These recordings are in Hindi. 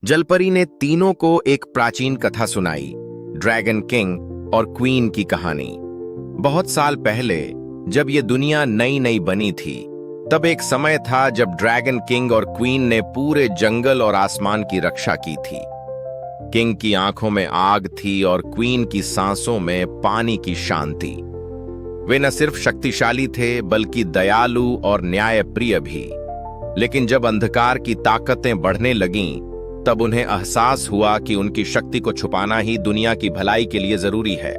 जलपरी ने तीनों को एक प्राचीन कथा सुनाई, ड्रैगन किंग और क्वीन की कहानी। बहुत साल पहले जब ये दुनिया नई नई बनी थी, तब एक समय था जब ड्रैगन किंग और क्वीन ने पूरे जंगल और आसमान की रक्षा की थी। किंग की आंखों में आग थी और क्वीन की सांसों में पानी की शांति। वे न सिर्फ शक्तिशाली थे बल्कि दयालु और न्यायप्रिय भी। लेकिन जब अंधकार की ताकतें बढ़ने लगीं, तब उन्हें एहसास हुआ कि उनकी शक्ति को छुपाना ही दुनिया की भलाई के लिए जरूरी है।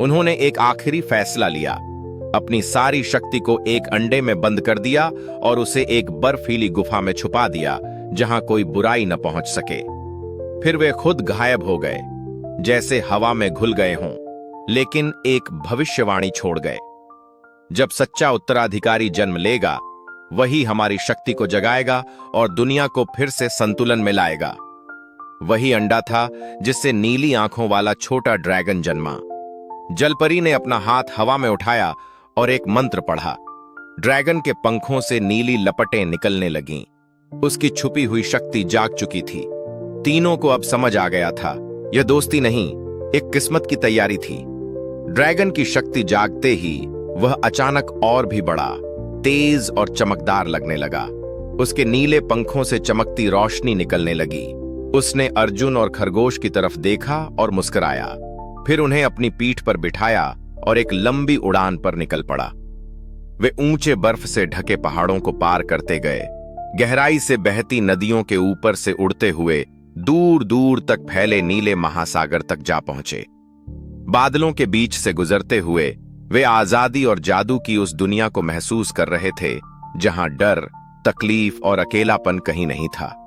उन्होंने एक आखिरी फैसला लिया, अपनी सारी शक्ति को एक अंडे में बंद कर दिया और उसे एक बर्फीली गुफा में छुपा दिया जहां कोई बुराई न पहुंच सके। फिर वे खुद गायब हो गए, जैसे हवा में घुल गए हों, लेकिन एक भविष्यवाणी छोड़ गए। जब सच्चा उत्तराधिकारी जन्म लेगा, वही हमारी शक्ति को जगाएगा और दुनिया को फिर से संतुलन में लाएगा। वही अंडा था जिससे नीली आंखों वाला छोटा ड्रैगन जन्मा। जलपरी ने अपना हाथ हवा में उठाया और एक मंत्र पढ़ा। ड्रैगन के पंखों से नीली लपटें निकलने लगीं। उसकी छुपी हुई शक्ति जाग चुकी थी। तीनों को अब समझ आ गया था, यह दोस्ती नहीं, एक किस्मत की तैयारी थी। ड्रैगन की शक्ति जागते ही वह अचानक और भी बड़ा, तेज और चमकदार लगने लगा। उसके नीले पंखों से चमकती रोशनी निकलने लगी। उसने अर्जुन और खरगोश की तरफ देखा और मुस्कुराया। फिर उन्हें अपनी पीठ पर बिठाया और एक लंबी उड़ान पर निकल पड़ा। वे ऊंचे बर्फ से ढके पहाड़ों को पार करते गए, गहराई से बहती नदियों के ऊपर से उड़ते हुए दूर दूर तक फैले नीले महासागर तक जा पहुंचे। बादलों के बीच से गुजरते हुए वे आजादी और जादू की उस दुनिया को महसूस कर रहे थे जहां डर, तकलीफ और अकेलापन कहीं नहीं था।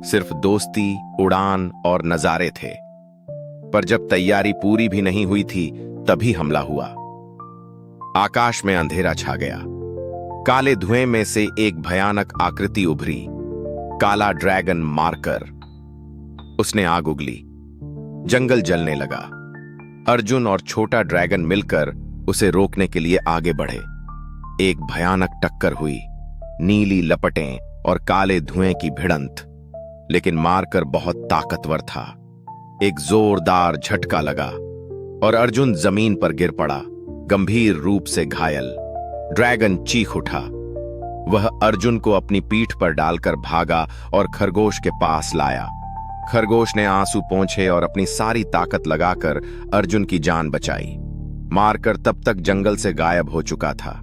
सिर्फ दोस्ती, उड़ान और नजारे थे। पर जब तैयारी पूरी भी नहीं हुई थी, तभी हमला हुआ। आकाश में अंधेरा छा गया। काले धुएं में से एक भयानक आकृति उभरी, काला ड्रैगन मार्कर। उसने आग उगली। जंगल जलने लगा। अर्जुन और छोटा ड्रैगन मिलकर उसे रोकने के लिए आगे बढ़े। एक भयानक टक्कर हुई, नीली लपटें और काले धुएं की भिड़ंत। लेकिन मार्कर बहुत ताकतवर था। एक जोरदार झटका लगा और अर्जुन जमीन पर गिर पड़ा, गंभीर रूप से घायल। ड्रैगन चीख उठा। वह अर्जुन को अपनी पीठ पर डालकर भागा और खरगोश के पास लाया। खरगोश ने आंसू पोंछे और अपनी सारी ताकत लगाकर अर्जुन की जान बचाई। मारकर तब तक जंगल से गायब हो चुका था,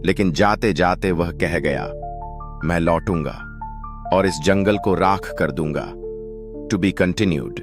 लेकिन जाते जाते वह कह गया, मैं लौटूंगा और इस जंगल को राख कर दूंगा। To be continued.